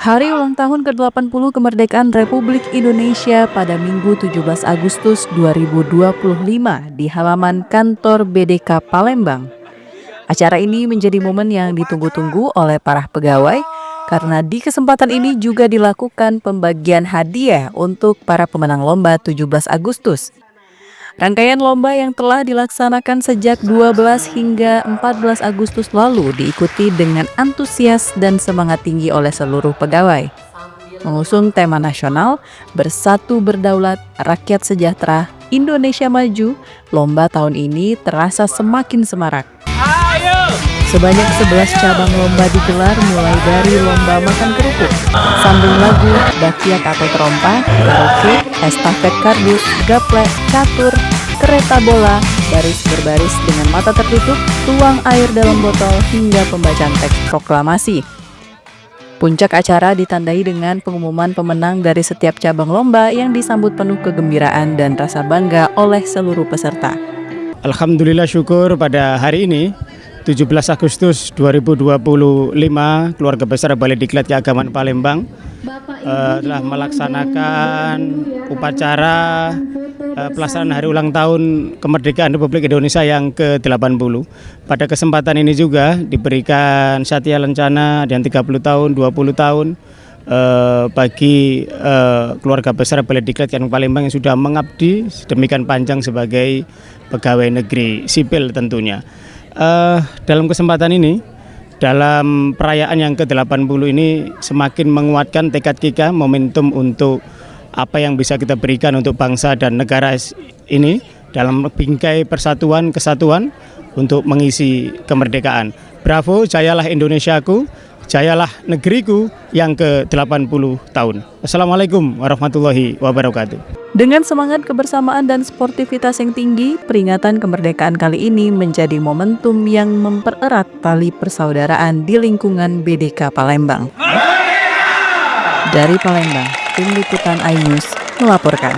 Hari ulang tahun ke-80 kemerdekaan Republik Indonesia pada Minggu 17 Agustus 2025 di halaman kantor BDK Palembang. Acara ini menjadi momen yang ditunggu-tunggu oleh para pegawai karena di kesempatan ini juga dilakukan pembagian hadiah untuk para pemenang lomba 17 Agustus. Rangkaian lomba yang telah dilaksanakan sejak 12 hingga 14 Agustus lalu diikuti dengan antusias dan semangat tinggi oleh seluruh pegawai. Mengusung tema nasional, Bersatu Berdaulat, Rakyat Sejahtera, Indonesia Maju, lomba tahun ini terasa semakin semarak. Sebanyak 11 cabang lomba digelar mulai dari lomba makan kerupuk, sambung lagu, bakyak atau trompa, karaoke, estafet kardus, gaplek, catur, kereta bola, baris berbaris dengan mata tertutup, tuang air dalam botol, hingga pembacaan teks proklamasi. Puncak acara ditandai dengan pengumuman pemenang dari setiap cabang lomba yang disambut penuh kegembiraan dan rasa bangga oleh seluruh peserta. Alhamdulillah, syukur pada hari ini 17 Agustus 2025 keluarga besar Balai Diklat Keagamaan Palembang telah melaksanakan upacara pelaksanaan hari ulang tahun kemerdekaan Republik Indonesia yang ke-80. Pada kesempatan ini juga diberikan satya lencana dan 30 tahun, 20 tahun bagi keluarga besar Balai Diklat Keagamaan Palembang yang sudah mengabdi sedemikian panjang sebagai pegawai negeri sipil tentunya. Dalam kesempatan ini, dalam perayaan yang ke-80 ini semakin menguatkan tekad kita, momentum untuk apa yang bisa kita berikan untuk bangsa dan negara ini dalam bingkai persatuan, kesatuan untuk mengisi kemerdekaan. Bravo, jayalah Indonesiaku, jayalah negeriku yang ke-80 tahun. Assalamualaikum warahmatullahi wabarakatuh. Dengan semangat kebersamaan dan sportivitas yang tinggi, peringatan kemerdekaan kali ini menjadi momentum yang mempererat tali persaudaraan di lingkungan BDK Palembang. Dari Palembang, Tim Liputan iNews melaporkan.